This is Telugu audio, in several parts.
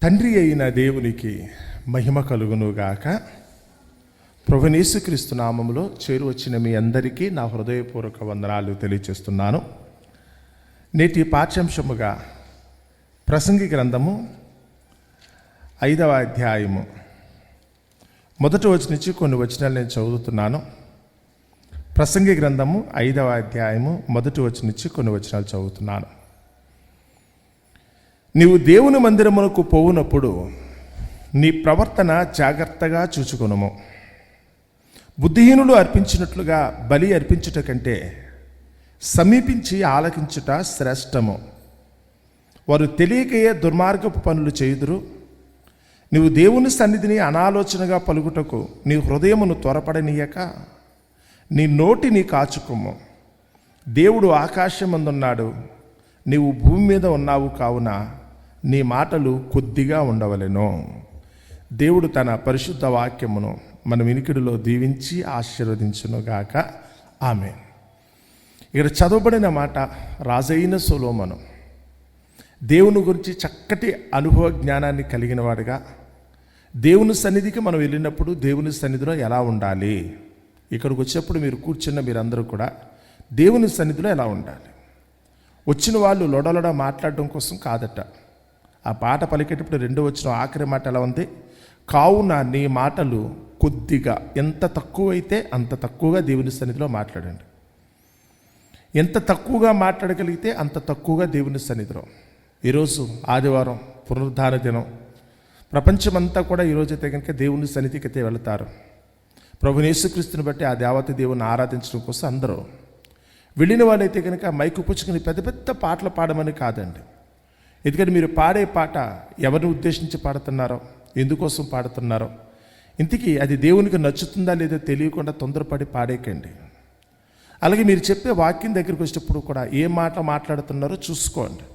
తండ్రి అయిన దేవునికి మహిమ కలుగునుగాక. ప్రభువైన యేసుక్రీస్తు నామములో చేరువచ్చిన మీ అందరికీ నా హృదయపూర్వక వందనాలు తెలియజేస్తున్నాను. నేటి పాఠ్యాంశముగా ప్రసంగి గ్రంథము 5వ అధ్యాయము మొదటి వచనం నుంచి కొన్ని వచనాలు నేను చదువుతున్నాను. ప్రసంగి గ్రంథము 5వ అధ్యాయము మొదటి వచనం నుంచి కొన్ని వచనాలు చదువుతున్నాను. నీవు దేవుని మందిరమునకు పోవునప్పుడు నీ ప్రవర్తన జాగ్రత్తగా చూచుకొనుము. బుద్ధిహీనులు అర్పించినట్లుగా బలి అర్పించుట కంటే సమీపించి ఆలకించుట శ్రేష్టము. వారు తెలియకయే దుర్మార్గపు పనులు చేయుదురు. నీవు దేవుని సన్నిధిని అనాలోచనగా పలుకుటకు నీ హృదయమును త్వరపడనీయక నీ నోటిని కాచుకొమ్ము. దేవుడు ఆకాశమందున్నాడు, నీవు భూమి మీద ఉన్నావు కావున నీ మాటలు కొద్దిగా ఉండవలెను. దేవుడు తన పరిశుద్ధ వాక్యమును మన వినికిడిలో దీవించి ఆశీర్వదించునుగాక. ఆమేన్. ఇక్కడ చదవబడిన మాట రాజైన సొలొమోను దేవుని గురించి చక్కటి అనుభవ జ్ఞానాన్ని కలిగిన వాడుగా, దేవుని సన్నిధికి మనం వెళ్ళినప్పుడు దేవుని సన్నిధిలో ఎలా ఉండాలి, ఇక్కడికి వచ్చేప్పుడు మీరు కూర్చున్న మీరందరూ కూడా దేవుని సన్నిధిలో ఎలా ఉండాలి. వచ్చిన వాళ్ళు లొడలొడ మాట్లాడడం కోసం కాదట. ఆ పాట పలికేటప్పుడు 2వ వచనం ఆఖరి మాట ఎలా ఉంది? కావున నీ మాటలు కొద్దిగా, ఎంత తక్కువైతే అంత తక్కువగా దేవుని సన్నిధిలో మాట్లాడండి. ఎంత తక్కువగా మాట్లాడగలిగితే అంత తక్కువగా దేవుని సన్నిధిలో. ఈరోజు ఆదివారం పునరుద్ధాన దినం. ప్రపంచమంతా కూడా ఈరోజైతే కనుక దేవుని సన్నిధికి అయితే వెళతారు. ప్రభువైన యేసుక్రీస్తుని బట్టి ఆ దేవత దేవుని ఆరాధించడం కోసం అందరూ వెళ్ళిన వాళ్ళైతే కనుక మైకు పుచ్చుకుని పెద్ద పెద్ద పాటలు పాడమని కాదండి. ఎందుకంటే మీరు పాడే పాట ఎవరిని ఉద్దేశించి పాడుతున్నారో, ఎందుకోసం పాడుతున్నారో, ఇంతకీ అది దేవునికి నచ్చుతుందా లేదో తెలియకుండా తొందరపడి పాడేకండి. అలాగే మీరు చెప్పే వాక్యం దగ్గరికి వచ్చేటప్పుడు కూడా ఏ మాట మాట్లాడుతున్నారో చూసుకోండి.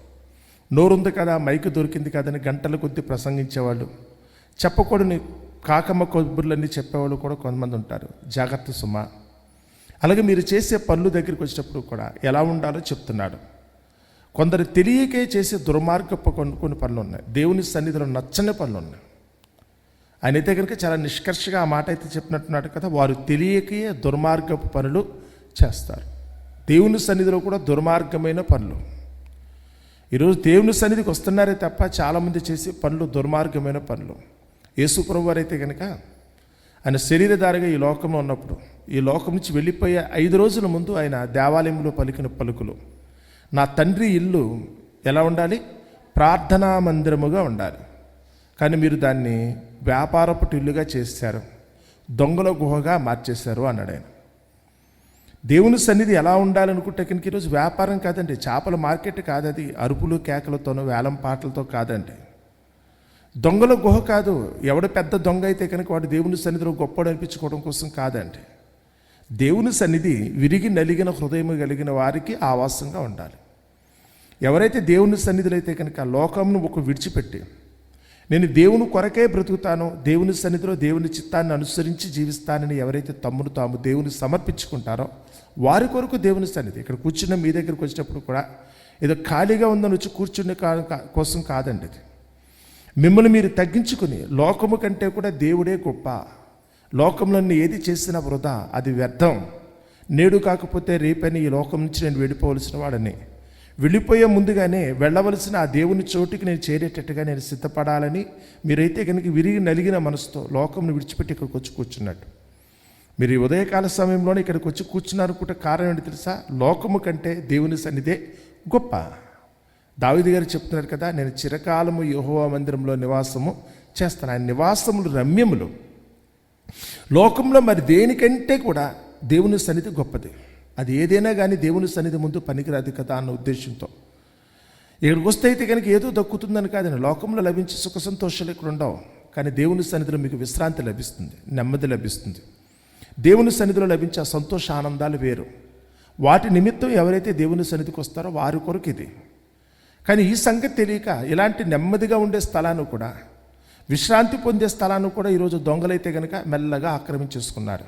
నోరుంది కదా, మైకు దొరికింది కదని గంటల కొద్దీ ప్రసంగించేవాళ్ళు, చెప్పకూడని కాకమ్మ కబుర్లన్నీ చెప్పేవాళ్ళు కూడా కొంతమంది ఉంటారు. జాగ్రత్త సుమా. అలాగే మీరు చేసే పనులు దగ్గరికి వచ్చేటప్పుడు కూడా ఎలా ఉండాలో చెప్తున్నాడు. కొందరు తెలియకే చేసే దుర్మార్గపు కొన్ని పనులు ఉన్నాయి, దేవుని సన్నిధిలో నచ్చని పనులు ఉన్నాయి. ఆయన అయితే కనుక చాలా నిష్కర్షగా ఆ మాట అయితే చెప్పినట్టున్నాడు కదా, వారు తెలియకే దుర్మార్గపు పనులు చేస్తారు. దేవుని సన్నిధిలో కూడా దుర్మార్గమైన పనులు. ఈరోజు దేవుని సన్నిధికి వస్తున్నారే తప్ప చాలామంది చేసే పనులు దుర్మార్గమైన పనులు. యేసు ప్రభువు వారు అయితే కనుక ఆయన శరీరధారిగా ఈ లోకంలో ఉన్నప్పుడు, ఈ లోకం నుంచి వెళ్ళిపోయే 5 రోజుల ముందు ఆయన దేవాలయంలో పలికిన పలుకులు, నా తండ్రి ఇల్లు ఎలా ఉండాలి? ప్రార్థనా మందిరముగా ఉండాలి. కానీ మీరు దాన్ని వ్యాపారపు ఇల్లుగా చేశారు, దొంగల గుహగా మార్చేశారు అన్నాడు ఆయన. దేవుని సన్నిధి ఎలా ఉండాలనుకుంటే కనుక ఈరోజు వ్యాపారం కాదండి, చేపల మార్కెట్ కాదది, అరుపులు కేకలతోనూ వేలం పాటలతో కాదండి. దొంగల గుహ కాదు. ఎవడు పెద్ద దొంగ అయితే కనుక వాడు దేవుని సన్నిధిలో గొప్పడు అనిపించుకోవడం కోసం కాదండి. దేవుని సన్నిధి విరిగి నలిగిన హృదయం కలిగిన వారికి ఆవాసంగా ఉండాలి. ఎవరైతే దేవుని సన్నిధిలో అయితే కనుక లోకంను ఒక విడిచిపెట్టి నేను దేవుని కొరకే బ్రతుకుతాను, దేవుని సన్నిధిలో దేవుని చిత్తాన్ని అనుసరించి జీవిస్తానని ఎవరైతే తమ్మును తాము దేవుని సమర్పించుకుంటారో వారి కొరకు దేవుని సన్నిధి. ఇక్కడ కూర్చున్న మీ దగ్గరికి వచ్చేటప్పుడు కూడా ఏదో ఖాళీగా ఉందని వచ్చి కూర్చునే కోసం కాదండి. ఇది మిమ్మల్ని మీరు తగ్గించుకుని, లోకము కంటే కూడా దేవుడే గొప్ప, లోకంలో ఏది చేసినా వృధా, అది వ్యర్థం, నేడు కాకపోతే రేపని ఈ లోకం నుంచి నేను వెళ్ళిపోవలసిన వాడని, వెళ్ళిపోయే ముందుగానే వెళ్ళవలసిన ఆ దేవుని చోటుకి నేను చేరేటట్టుగా నేను సిద్ధపడాలని మీరైతే కనుక విరిగి నలిగిన మనసుతో లోకంను విడిచిపెట్టి ఇక్కడికి వచ్చి కూర్చున్నట్టు, మీరు ఈ ఉదయకాల సమయంలోనే ఇక్కడికి వచ్చి కూర్చున్నారనుకుంటే కారణం ఏంటి తెలుసా? లోకము కంటే దేవుని సన్నిధే గొప్ప. దావీదు గారు చెప్తున్నారు కదా, నేను చిరకాలము యెహోవా మందిరంలో నివాసము చేస్తాను. ఆయన నివాసములు రమ్యములు. లోకంలో మరి దేనికంటే కూడా దేవుని సన్నిధి గొప్పది. అది ఏదైనా కానీ దేవుని సన్నిధి ముందు పనికిరాదు కదా అన్న ఉద్దేశంతో ఇక్కడికి వస్తే అయితే కనుక ఏదో దక్కుతుందని కాదండి. లోకంలో లభించే సుఖ సంతోషాలు ఇక్కడ ఉండవు, కానీ దేవుని సన్నిధిలో మీకు విశ్రాంతి లభిస్తుంది, నెమ్మది లభిస్తుంది. దేవుని సన్నిధిలో లభించే సంతోష ఆనందాలు వేరు. వాటి నిమిత్తం ఎవరైతే దేవుని సన్నిధికి వస్తారో వారి కొరకు ఇది. కానీ ఈ సంగతి తెలియక ఇలాంటి నెమ్మదిగా ఉండే స్థలాన్ని కూడా, విశ్రాంతి పొందే స్థలాన్ని కూడా ఈరోజు దొంగలైతే కనుక మెల్లగా ఆక్రమించేసుకున్నారు.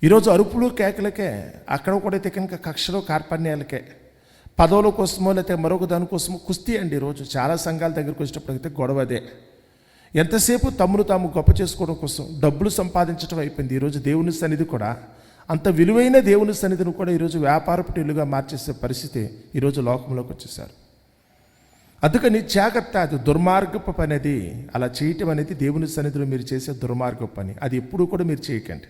ఈరోజు అరుపులు కేకలకే, అక్కడ కూడా అయితే కనుక కక్షలు కార్పణ్యాలకే, పదవుల కోసమో లేకపోతే మరొక దానికోసమో కుస్తీ అండి. ఈరోజు చాలా సంఘాల దగ్గరికి వచ్చినప్పుడైతే గొడవ అదే. ఎంతసేపు తమ్మును తాము గొప్ప చేసుకోవడం కోసం డబ్బులు సంపాదించడం అయిపోయింది. ఈరోజు దేవుని సన్నిధి కూడా, అంత విలువైన దేవుని సన్నిధిని కూడా ఈరోజు వ్యాపారపు ఇల్లుగా మార్చేసే పరిస్థితి ఈరోజు లోకంలోకి వచ్చేసారు. అందుకని జాగ్రత్త. అది దుర్మార్గపు పని. అది అలా చేయటం అనేది దేవుని సన్నిధిలో మీరు చేసే దుర్మార్గపు పని. అది ఎప్పుడూ కూడా మీరు చేయకండి.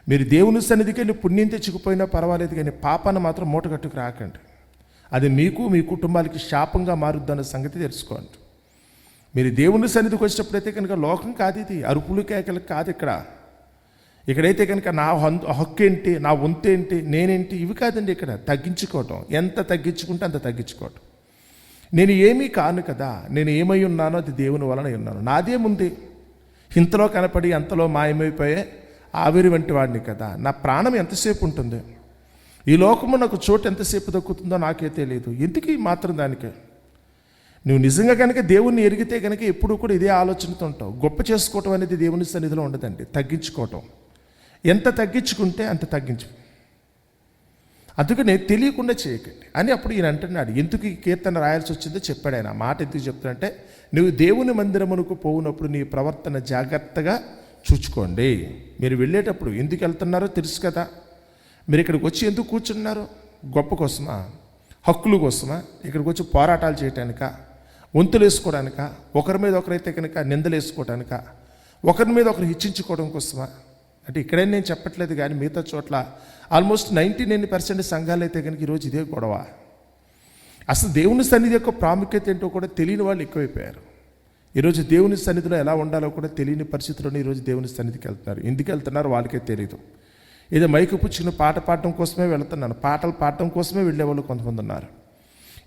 మీరు దేవుని సన్నిధికి వెళ్ళి పుణ్యం తెచ్చుకుపోయినా పర్వాలేదు, కానీ పాపాన్ని మాత్రం మూటగట్టుకు రాకండి. అది మీకు మీ కుటుంబాలకి శాపంగా మారుద్దన్న సంగతి తెలుసుకోండి. మీరు దేవుని సన్నిధికి వచ్చినప్పుడైతే కనుక లోకం కాదు ఇది, అరుపులు కేకలు కాదు. ఇక్కడైతే కనుక నా హక్కు ఏంటి, నా వంతు ఏంటి, నేనేంటి, ఇవి కాదండి. ఇక్కడ తగ్గించుకోవటం. ఎంత తగ్గించుకుంటే అంత తగ్గించుకోవటం. నేను ఏమీ కాను కదా, నేను ఏమై ఉన్నానో అది దేవుని వలన ఉన్నాను. నాదేముంది, ఇంతలో కనపడి అంతలో మాయమైపోయే ఆవిరి వంటి వాడిని కదా. నా ప్రాణం ఎంతసేపు ఉంటుంది, ఈ లోకము నాకు చోటు ఎంతసేపు దక్కుతుందో నాకే తెలియదు. ఎందుకు మాత్రం దానికే? నువ్వు నిజంగా కనుక దేవుణ్ణి ఎరిగితే కనుక ఎప్పుడూ కూడా ఇదే ఆలోచనతో ఉంటావు. గొప్ప చేసుకోవటం అనేది దేవుని సన్నిధిలో ఉండదండి, తగ్గించుకోవటం. ఎంత తగ్గించుకుంటే అంత తగ్గించు. అందుకనే తెలియకుండా చేయకండి అని అప్పుడు ఈయన అంటున్నాడు. ఎందుకు ఈ కీర్తన రాయాల్సి వచ్చిందో చెప్పాడు ఆయన. మాట ఎందుకు చెప్తాడంటే, నువ్వు దేవుని మందిరమునకు పోవునప్పుడు నీ ప్రవర్తన జాగ్రత్తగా చూచుకోండి. మీరు వెళ్ళేటప్పుడు ఎందుకు వెళ్తున్నారో తెలుసు కదా. మీరు ఇక్కడికి వచ్చి ఎందుకు కూర్చున్నారు? గొప్ప కోసమా, హక్కుల కోసమా, ఇక్కడికి వచ్చి పోరాటాలు చేయటానిక, వంతులు వేసుకోవడానిక, ఒకరి మీద ఒకరైతే కనుక నిందలు వేసుకోవడానిక, ఒకరి మీద ఒకరు హెచ్చించుకోవడం కోసమా? అంటే ఇక్కడే నేను చెప్పట్లేదు, కానీ మిగతా చోట్ల ఆల్మోస్ట్ 99% సంఘాలు అయితే కనుక ఈరోజు ఇదే గొడవ. అసలు దేవుని సన్నిధి యొక్క ప్రాముఖ్యత ఏంటో కూడా తెలియని వాళ్ళు ఎక్కువైపోయారు. ఈరోజు దేవుని సన్నిధిలో ఎలా ఉండాలో కూడా తెలియని పరిస్థితుల్లో ఈరోజు దేవుని సన్నిధికి వెళ్తున్నారు. ఎందుకు వెళ్తున్నారు వాళ్ళకే తెలియదు. ఏదో మైకు పుచ్చుకుని పాట పాడటం కోసమే వెళ్తున్నాను, పాటలు పాడటం కోసమే వెళ్ళేవాళ్ళు కొంతమంది ఉన్నారు.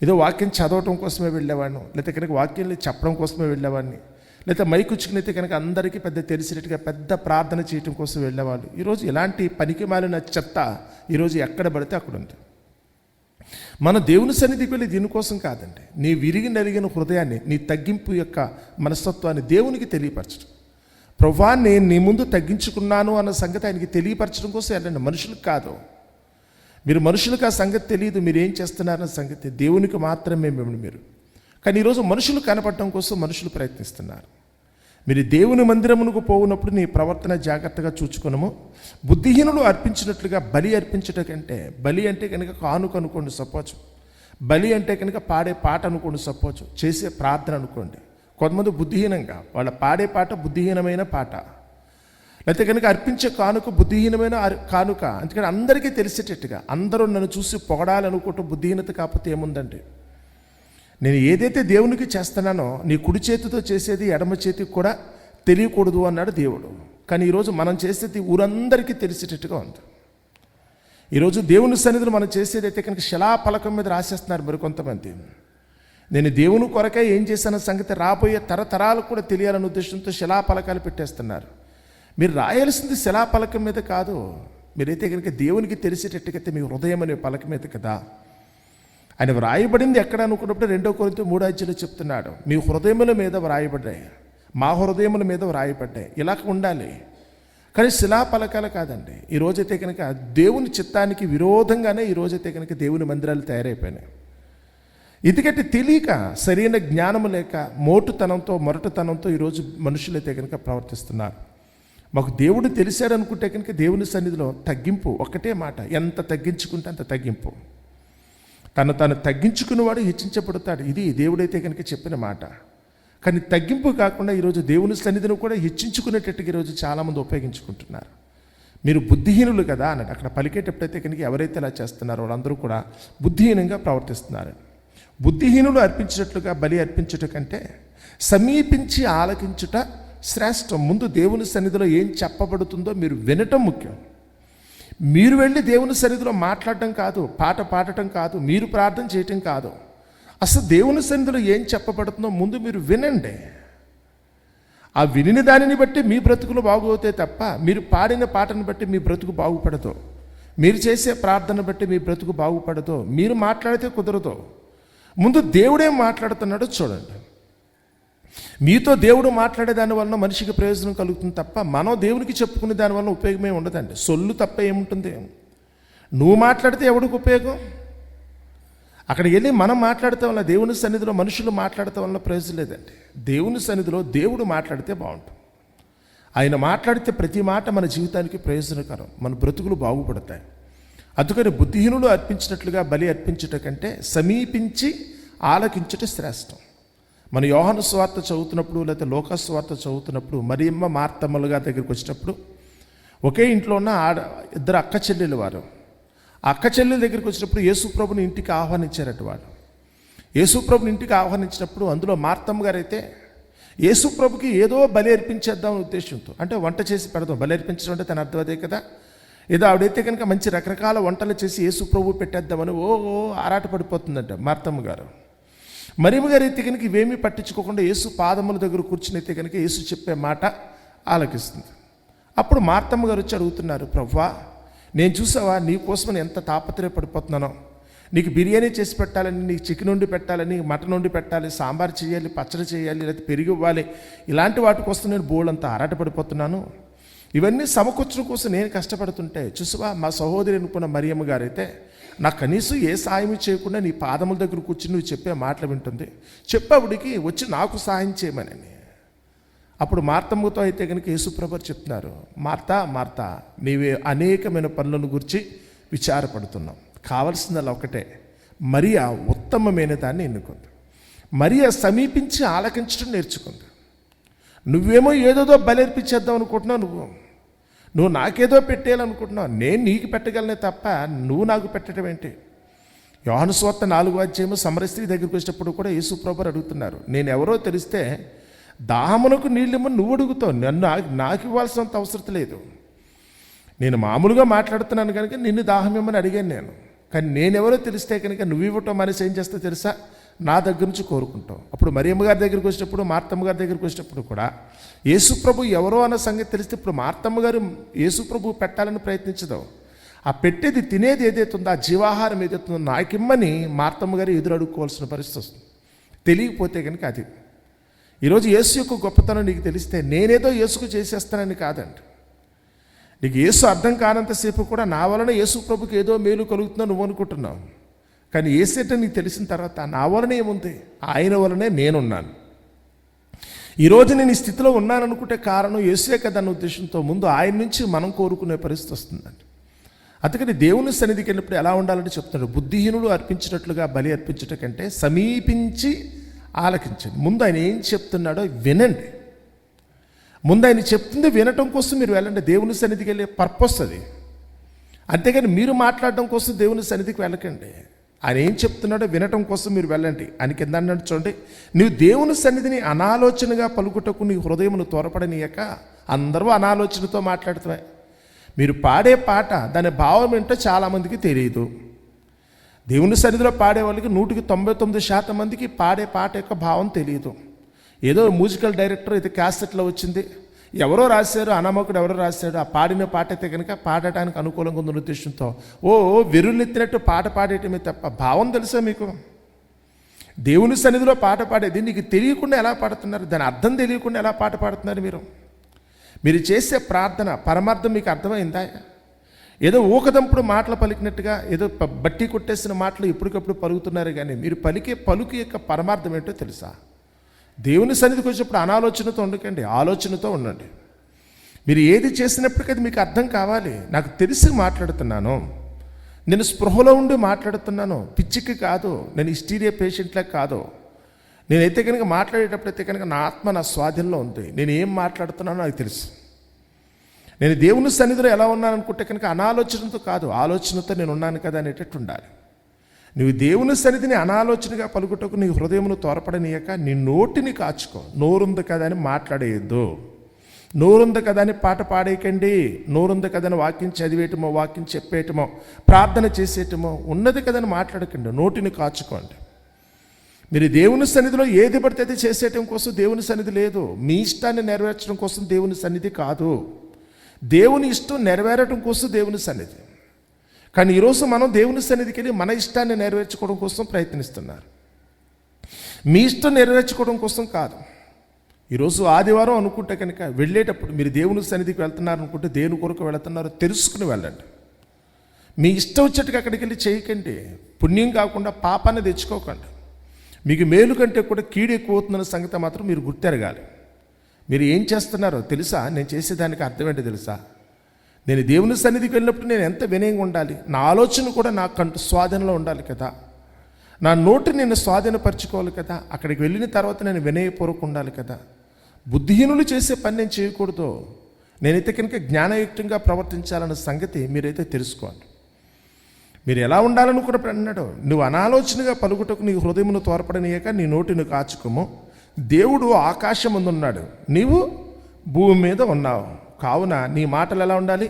ఏదో వాక్యం చదవటం కోసమే వెళ్ళేవాడిని, లేకపోతే కనుక వాక్యాన్ని చెప్పడం కోసమే వెళ్ళేవాడిని, లేకపోతే మైకుచ్చుకునైతే కనుక అందరికీ పెద్ద తెలిసినట్టుగా పెద్ద ప్రార్థన చేయటం కోసం వెళ్ళేవాళ్ళు. ఈరోజు ఇలాంటి పనికి మాలిన చెత్త ఈరోజు ఎక్కడ పడితే అక్కడ ఉంది. మన దేవుని సన్నిధికి వెళ్ళి దీనికోసం కాదండి. నీ విరిగి నలిగిన హృదయాన్ని, నీ తగ్గింపు యొక్క మనస్తత్వాన్ని దేవునికి తెలియపరచడం. ప్రభువా, నేను నీ ముందు తగ్గించుకున్నాను అన్న సంగతి ఆయనకి తెలియపరచడం కోసం వెళ్ళండి, మనుషులకు కాదు. మీరు మనుషులకు ఆ సంగతి తెలియదు, మీరు ఏం చేస్తున్నారన్న సంగతి దేవునికి మాత్రమే మీరు. కానీ ఈరోజు మనుషులు కనపడటం కోసం మనుషులు ప్రయత్నిస్తున్నారు. మీరు దేవుని మందిరమునకు పోవునప్పుడు నీ ప్రవర్తన జాగ్రత్తగా చూచుకునము. బుద్ధిహీనులు అర్పించినట్లుగా బలి అర్పించట కంటే, బలి అంటే కనుక కానుక అనుకోండి సపోజ్, బలి అంటే కనుక పాడే పాట అనుకోండి సపోజ్, చేసే ప్రార్థన అనుకోండి. కొంతమంది బుద్ధిహీనంగా వాళ్ళ పాడే పాట బుద్ధిహీనమైన పాట, లేకపోతే కనుక అర్పించే కానుక బుద్ధిహీనమైన కానుక. అందుకని అందరికీ తెలిసేటట్టుగా అందరూ నన్ను చూసి పొగడాలనుకోవటం బుద్ధిహీనత కాకపోతే ఏముందండి? నేను ఏదైతే దేవునికి చేస్తున్నానో నీ కుడి చేతితో చేసేది ఎడమ చేతికి కూడా తెలియకూడదు అన్నాడు దేవుడు. కానీ ఈరోజు మనం చేసేది ఊరందరికీ తెలిసేటట్టుగా ఉంది. ఈరోజు దేవుని సన్నిధిలో మనం చేసేది అయితే కనుక శిలాఫలకం మీద రాసేస్తున్నారు మరి కొంతమంది. నేను దేవుని కొరకే ఏం చేశాన సంగతి రాబోయే తరతరాలకు కూడా తెలియాలనే ఉద్దేశంతో శిలాఫలకాలు పెట్టేస్తున్నారు. మీరు రాయాల్సింది శిలాఫలకం మీద కాదు. మీరైతే కనుక దేవునికి తెలిసేటట్టుకైతే మీ హృదయం అనే పలక మీద కదా. ఆయన వ్రాయబడింది ఎక్కడ అనుకున్నప్పుడు 2 కొరింథీ 3 చెప్తున్నాడు, మీ హృదయముల మీద వ్రాయబడ్డాయి, మా హృదయముల మీద వ్రాయబడ్డాయి. ఇలా ఉండాలి. కానీ శిలాఫలకాలు కాదండి. ఈరోజైతే కనుక దేవుని చిత్తానికి విరోధంగానే ఈరోజైతే కనుక దేవుని మందిరాలు తయారైపోయినాయి. ఎందుకంటే తెలియక, సరైన జ్ఞానము లేక, మోటుతనంతో మొరటుతనంతో ఈరోజు మనుషులైతే కనుక ప్రవర్తిస్తున్నారు. మాకు దేవుడు తెలిసాడు అనుకుంటే కనుక దేవుని సన్నిధిలో తగ్గింపు ఒకటే మాట, ఎంత తగ్గించుకుంటే అంత తగ్గింపు. తను తగ్గించుకున్నవాడు హెచ్చించబడతాడు. ఇది దేవుడైతే కనుక చెప్పిన మాట. కానీ తగ్గింపు కాకుండా ఈరోజు దేవుని సన్నిధిని కూడా హెచ్చించుకునేటట్టుగా ఈరోజు చాలామంది ఉపయోగించుకుంటున్నారు. మీరు బుద్ధిహీనులు కదా అన్నాడు. అక్కడ పలికేటప్పుడైతే కనుక ఎవరైతే అలా చేస్తున్నారో వాళ్ళందరూ కూడా బుద్ధిహీనంగా ప్రవర్తిస్తున్నారు. బుద్ధిహీనులు అర్పించినట్లుగా బలి అర్పించుట కంటే సమీపించి ఆలకించుట శ్రేష్టం. ముందు దేవుని సన్నిధిలో ఏం చెప్పబడుతుందో మీరు వినటం ముఖ్యం. మీరు వెళ్ళి దేవుని సన్నిధిలో మాట్లాడటం కాదు, పాట పాడటం కాదు, మీరు ప్రార్థన చేయటం కాదు. అసలు దేవుని సన్నిధిలో ఏం చెప్పబడుతుందో ముందు మీరు వినండి. ఆ వినిన దానిని బట్టి మీ బ్రతుకులు బాగవుతాయి తప్ప మీరు పాడిన పాటను బట్టి మీ బ్రతుకు బాగుపడదు. మీరు చేసే ప్రార్థన బట్టి మీ బ్రతుకు బాగుపడదు. మీరు మాట్లాడితే కుదరదు. ముందు దేవుడేం మాట్లాడుతున్నాడో చూడండి. మీతో దేవుడు మాట్లాడే దాని వలన మనిషికి ప్రయోజనం కలుగుతుంది తప్ప మనం దేవునికి చెప్పుకునే దాని వలన ఉపయోగమే ఉండదండి. సొల్లు తప్ప ఏముంటుంది? నువ్వు మాట్లాడితే ఎవడికి ఉపయోగం? అక్కడ వెళ్ళి మనం మాట్లాడటం వల్ల, దేవుని సన్నిధిలో మనుషులు మాట్లాడటం వల్ల ప్రయోజనం లేదండి. దేవుని సన్నిధిలో దేవుడు మాట్లాడితే బాగుంటుంది. ఆయన మాట్లాడితే ప్రతి మాట మన జీవితానికి ప్రయోజనకరం, మన బ్రతుకులు బాగుపడతాయి. అందుకని బుద్ధిహీనులు అర్పించినట్లుగా బలి అర్పించుట కంటే సమీపించి ఆలకించుట శ్రేష్టం. మన యోహాను సువార్త చదువుతున్నప్పుడు, లేకపోతే లోకా సువార్త చదువుతున్నప్పుడు, మరియమ్మ మార్తమ్మలుగా దగ్గరికి వచ్చినప్పుడు ఒకే ఇంట్లో ఉన్న ఇద్దరు అక్క చెల్లెలు వారు. ఆ అక్క చెల్లెల దగ్గరికి వచ్చినప్పుడు యేసుప్రభుని ఇంటికి ఆహ్వానించారట వాళ్ళు. యేసుప్రభుని ఇంటికి ఆహ్వానించినప్పుడు అందులో మార్తమ్మ గారు అయితే యేసుప్రభుకి ఏదో బలి అర్పించేద్దాం ఉద్దేశంతో, అంటే వంట చేసి పెడదాం, బలి అర్పించడం అంటే తన అర్థం అదే కదా. ఏదో ఆవిడైతే కనుక మంచి రకరకాల వంటలు చేసి యేసుప్రభు పెట్టేద్దామని ఆరాటపడిపోతుందంట మార్తమ్మ గారు. మరియమ్మ గారు అయితే కనుక ఇవేమీ పట్టించుకోకుండా యేసు పాదముల దగ్గర కూర్చుని అయితే కనుక యేసు చెప్పే మాట ఆలకిస్తుంది. అప్పుడు మార్తమ్మ గారు వచ్చి అడుగుతున్నారు, ప్రభువా, నేను చూసావా నీ కోసమని ఎంత తాపత్రయపడిపోతున్నానో, నీకు బిర్యానీ చేసి పెట్టాలని, నీకు చికెన్ వండి పెట్టాలని, మటన్ వండి పెట్టాలి, సాంబార్ చేయాలి, పచ్చడి చేయాలి, లేకపోతే పెరుగు ఇవ్వాలి, ఇలాంటి వాటి కోసం నేను బోళ్ళంతా ఆరాటపడిపోతున్నాను. ఇవన్నీ సమకూర్చడం కోసం నేను కష్టపడుతుంటే చూసావా మా సహోదరి అనుకున్న మరియమ్మ గారు అయితే నాకు కనీసం ఏ సాయం చేయకుండా నీ పాదముల దగ్గర కూర్చుని నువ్వు చెప్పే మాటలు వింటుంది, చెప్పేవాడికి వచ్చి నాకు సాయం చేయమని. అప్పుడు మార్తమ్మతో అయితే కనుక యేసుప్రభు చెప్తున్నారు, మార్తా మార్తా, నీవే అనేకమైన పనులను గురించి విచారపడుతున్నావు, కావలసిందల్లా ఒకటే, మరియా ఉత్తమమైన దాన్ని ఎన్నుకుంది. మరియా సమీపించి ఆలకించడం నేర్చుకుంది. నువ్వేమో ఏదోదో బలర్పించేద్దాం అనుకుంటున్నావు, నువ్వు నాకేదో పెట్టేయాలనుకుంటున్నావు, నేను నీకు పెట్టగలనే తప్ప నువ్వు నాకు పెట్టడం ఏంటి? యోహాను సువార్త 4వ అధ్యాయము సమరయ స్త్రీ దగ్గరికి వచ్చినప్పుడు కూడా యేసుప్రభు అడుగుతున్నారు, నేను ఎవరో తెలిస్తే దాహమునకు నీళ్ళేమో నువ్వు అడుగుతావు, నాకు ఇవ్వాల్సినంత అవసరం లేదు. నేను మామూలుగా మాట్లాడుతున్నాను కనుక నిన్ను దాహం ఇమ్మని అడిగాను నేను, కానీ నేనెవరో తెలిస్తే కనుక నువ్వు ఇవ్వటం మనసు ఏం చేస్తావు తెలుసా, నా దగ్గర నుంచి కోరుకుంటావు. అప్పుడు మరియమ్మ గారి దగ్గరికి వచ్చినప్పుడు, మార్తమ్మ గారి దగ్గరికి వచ్చినప్పుడు కూడా యేసుప్రభు ఎవరో అన్న సంగతి తెలిస్తే ఇప్పుడు మార్తమ్మ గారు యేసుప్రభు పెట్టాలని ప్రయత్నించదు. ఆ పెట్టేది తినేది ఏదైతుందో, ఆ జీవాహారం ఏదైతుందో నాకిమ్మని మార్తమ్మ గారు ఎదురు అడుక్కోవాల్సిన పరిస్థితి వస్తుంది. తెలియకపోతే కనుక అది. ఈరోజు యేసు యొక్క గొప్పతనం నీకు తెలిస్తే నేనేదో యేసుకు చేసేస్తానని కాదండి. నీకు యేసు అర్థం కానంతసేపు కూడా నా వలన యేసు ప్రభుకి ఏదో మేలు కలుగుతుందో నువ్వు అనుకుంటున్నావు, కానీ యేసేట నీకు తెలిసిన తర్వాత నా వలన ఏముంది, ఆయన వలనే నేనున్నాను. ఈరోజు నేను ఈ స్థితిలో ఉన్నాను అనుకుంటే కారణం యేసే కదన్న ఉద్దేశంతో ముందు ఆయన నుంచి మనం కోరుకునే పరిస్థితి వస్తుందండి. అందుకని దేవుని సన్నిధికి వెళ్ళినప్పుడు ఎలా ఉండాలంటే చెప్తున్నాడు, బుద్ధిహీనులు అర్పించినట్లుగా బలి అర్పించట కంటే సమీపించి ఆలకించండి. ముందు ఆయన ఏం చెప్తున్నాడో వినండి. ముందు ఆయన చెప్తుంది వినటం కోసం మీరు వెళ్ళండి. దేవుని సన్నిధికి వెళ్ళే పర్పస్ అది, అంతేగాని మీరు మాట్లాడడం కోసం దేవుని సన్నిధికి వెళ్ళకండి. ఆయన ఏం చెప్తున్నాడో వినటం కోసం మీరు వెళ్ళండి. ఆయన కింద అన్నాడు చూడండి, నువ్వు దేవుని సన్నిధిని అనాలోచనగా పలుకుటకు నీ హృదయమును త్వరపడనీయక. అందరూ అనాలోచనతో మాట్లాడుతామే. మీరు పాడే పాట దాని భావం ఏంటో చాలామందికి తెలియదు. దేవుని సన్నిధిలో పాడే వాళ్ళకి 99% మందికి పాడే పాట యొక్క భావం తెలియదు. ఏదో మ్యూజికల్ డైరెక్టర్ ఇది క్యాసెట్లో వచ్చింది, ఎవరో రాశారు, అనామకుడు ఎవరో రాశాడు, ఆ పాడిన పాట అయితే కనుక పాడటానికి అనుకూలంగా ఉందన్న ఉద్దేశంతో వెర్రులెత్తినట్టు పాట పాడేయటమే తప్ప భావం తెలుసా మీకు? దేవుని సన్నిధిలో పాట పాడేది నీకు తెలియకుండా ఎలా పాడుతున్నారు, దాని అర్థం తెలియకుండా ఎలా పాట పాడుతున్నారు మీరు చేసే ప్రార్థన పరమార్థం మీకు అర్థమైందా? ఏదో ఊకదంపుడు మాటలు పలికినట్టుగా ఏదో బట్టి కొట్టేసిన మాటలు ఎప్పటికప్పుడు పలుకుతున్నారు, కానీ మీరు పలికే పలుకు యొక్క పరమార్థం ఏంటో తెలుసా? దేవుని సన్నిధికి వచ్చినప్పుడు అనాలోచనతో ఉండకండి, ఆలోచనతో ఉండండి. మీరు ఏది చేసినప్పటికీ అది మీకు అర్థం కావాలి. నాకు తెలిసి మాట్లాడుతున్నాను, నేను స్పృహలో ఉండి మాట్లాడుతున్నాను, పిచ్చికి కాదు, నేను హిస్టీరియా పేషెంట్లే కాదు. నేనైతే కనుక మాట్లాడేటప్పుడైతే కనుక నా ఆత్మ నా స్వాధీనంలో ఉంది, నేను ఏం మాట్లాడుతున్నానో నాకు తెలుసు. నేను దేవుని సన్నిధిలో ఎలా ఉన్నాను అనుకుంటే కనుక అనాలోచనతో కాదు, ఆలోచనతో నేను ఉన్నాను కదా అనేటట్టు ఉండాలి. నువ్వు దేవుని సన్నిధిని అనాలోచనగా పలుకుటకు నీ హృదయమును త్వరపడనీయక నీ నోటిని కాచుకో. నోరుంది కదా అని మాట్లాడేయద్దు, నోరుంది కదా అని పాట పాడేయకండి, నోరుంది కదా అని వాక్యం చదివేయటమో, వాక్యం చెప్పేయటమో, ప్రార్థన చేసేయటమో, ఉన్నది కదని మాట్లాడకండి, నోటిని కాచుకోండి. మీరు దేవుని సన్నిధిలో ఏది పడితే అది చేసేయటం కోసం దేవుని సన్నిధి లేదు, మీ ఇష్టాన్ని నెరవేర్చడం కోసం దేవుని సన్నిధి కాదు. దేవుని ఇష్టం నెరవేరటం కోసం దేవుని సన్నిధి. కానీ ఈరోజు మనం దేవుని సన్నిధికి వెళ్ళి మన ఇష్టాన్ని నెరవేర్చుకోవడం కోసం ప్రయత్నిస్తున్నారు, మీ ఇష్టం నెరవేర్చుకోవడం కోసం కాదు. ఈరోజు ఆదివారం అనుకుంటే కనుక వెళ్ళేటప్పుడు మీరు దేవుని సన్నిధికి వెళ్తున్నారు అనుకుంటే దేని కొరకు వెళుతున్నారో తెలుసుకుని వెళ్ళండి. మీ ఇష్టం వచ్చేట్టుగా అక్కడికి వెళ్ళి చేయకండి. పుణ్యం కాకుండా పాపాన్ని తెచ్చుకోకండి. మీకు మేలు కంటే కూడా కీడు ఎక్కువ అవుతుందన్న సంగతి మాత్రం మీరు గుర్తెరగాలి. మీరు ఏం చేస్తున్నారో తెలుసా? నేను చేసేదానికి అర్థం ఏంటో తెలుసా? నేను దేవుని సన్నిధికి వెళ్ళినప్పుడు నేను ఎంత వినయంగా ఉండాలి, నా ఆలోచన కూడా నా స్వాధీనంలో ఉండాలి కదా, నా నోటిని నేను స్వాధీనపరచుకోవాలి కదా, అక్కడికి వెళ్ళిన తర్వాత నేను వినయపూర్వకంగా ఉండాలి కదా. బుద్ధిహీనులు చేసే పని నేను చేయకూడదు. నేనైతే కనుక జ్ఞానయుక్తంగా ప్రవర్తించాలన్న సంగతి మీరైతే తెలుసుకోండి. మీరు ఎలా ఉండాలనుకున్నప్పుడు అన్నాడు, నువ్వు అనాలోచనగా పలుకుటకు నీ హృదయమును తోర్పడనీయక నీ నోటిని కాచుకోము. దేవుడు ఆకాశం ముందు ఉన్నాడు, నీవు భూమి మీద ఉన్నావు, కావున నీ మాటలు ఎలా ఉండాలి?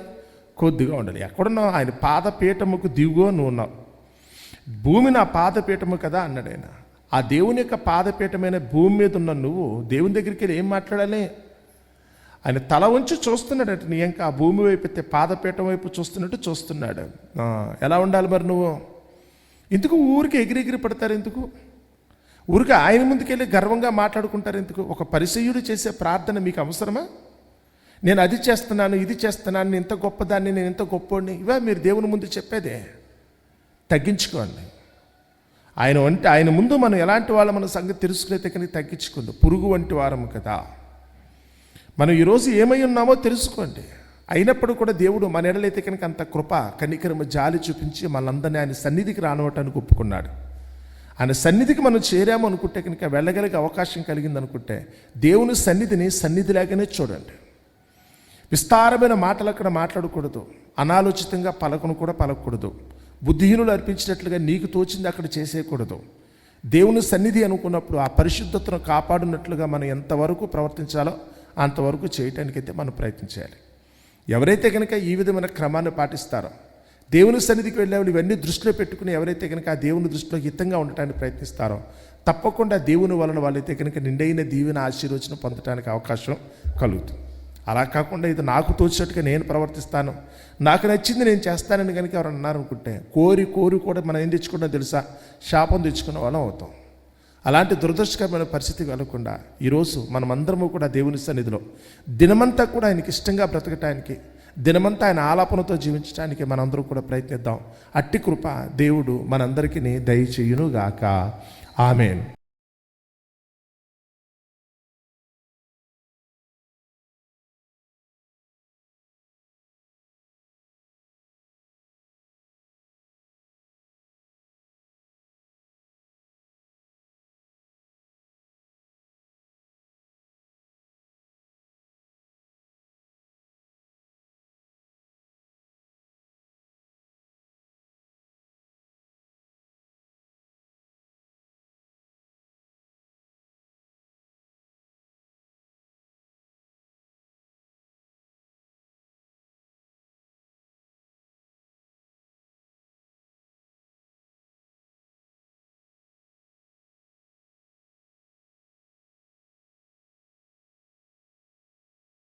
కొద్దిగా ఉండాలి. ఎక్కడున్నావు? ఆయన పాదపీఠముకు దిగుగో నువ్వు ఉన్నావు. భూమి నా పాదపీఠము కదా అన్నాడు ఆయన. ఆ దేవుని యొక్క పాదపీఠమైన భూమి మీద ఉన్న నువ్వు దేవుని దగ్గరికి వెళ్ళి ఏం మాట్లాడాలి? ఆయన తల వంచి చూస్తున్నాడట నీ ఇంకా ఆ భూమి వైపు అయితే పాదపీఠం వైపు చూస్తున్నట్టు చూస్తున్నాడు. ఎలా ఉండాలి మరి నువ్వు? ఎందుకు ఊరికి ఎగిరెగిరి పడతారు? ఎందుకు ఊరికి ఆయన ముందుకెళ్ళి గర్వంగా మాట్లాడుకుంటారు? ఎందుకు? ఒక పరిసయ్యుడు చేసే ప్రార్థన మీకు అవసరమా? నేను అది చేస్తున్నాను, ఇది చేస్తున్నాను, నేను ఇంత గొప్పదాన్ని, నేను ఇంత గొప్పోడిని, ఇవే మీరు దేవుని ముందు చెప్పేదే. తగ్గించుకోండి. ఆయన ముందు మనం ఎలాంటి వాళ్ళు మన సంగతి తెలుసుకునే కానీ తగ్గించుకోండి. పురుగు వంటి వారము కదా మనం. ఈరోజు ఏమై ఉన్నామో తెలుసుకోండి. అయినప్పుడు కూడా దేవుడు మన ఎడలైతే కనుక అంత కృప కనికరము జాలి చూపించి మనందరినీ ఆయన సన్నిధికి రానివ్వటానికి ఒప్పుకున్నాడు. ఆయన సన్నిధికి మనం చేరాము అనుకుంటే కనుక వెళ్ళగలిగే అవకాశం కలిగింది అనుకుంటే దేవుని సన్నిధిని సన్నిధిలాగానే చూడండి. విస్తారమైన మాటలు అక్కడ మాట్లాడకూడదు, అనాలోచితంగా పలకను కూడా పలకూడదు, బుద్ధిహీనులు అర్పించినట్లుగా నీకు తోచింది అక్కడ చేసేయకూడదు. దేవుని సన్నిధి అనుకున్నప్పుడు ఆ పరిశుద్ధతను కాపాడినట్లుగా మనం ఎంతవరకు ప్రవర్తించాలో అంతవరకు చేయటానికైతే మనం ప్రయత్నించాలి. ఎవరైతే కనుక ఈ విధమైన క్రమాన్ని పాటిస్తారో, దేవుని సన్నిధికి వెళ్ళేవాళ్ళు ఇవన్నీ దృష్టిలో పెట్టుకుని ఎవరైతే కనుక ఆ దేవుని దృష్టిలో హితంగా ఉండటానికి ప్రయత్నిస్తారో తప్పకుండా దేవుని వలన వాళ్ళైతే కనుక నిండైన దీవెన ఆశీర్వచనం పొందడానికి అవకాశం కలుగుతుంది. అలా కాకుండా ఇది నాకు తోచినట్టుగా నేను ప్రవర్తిస్తాను, నాకు నచ్చింది నేను చేస్తానని కనుక ఎవరు అన్నారనుకుంటే కోరి కూడా మనం ఏం తెచ్చుకున్నా తెలుసా? శాపం తెచ్చుకున్న వాళ్ళం అవుతాం. అలాంటి దురదృష్టకరమైన పరిస్థితి కలగకుండా ఈరోజు మనమందరము కూడా దేవుని సన్నిధిలో దినమంతా కూడా ఆయనకి ఇష్టంగా బ్రతకటానికి, దినమంతా ఆయన ఆలాపనతో జీవించడానికి మనందరం కూడా ప్రయత్నిద్దాం. అట్టి కృప దేవుడు మనందరికీ దయచేయునుగాక. ఆమేన్.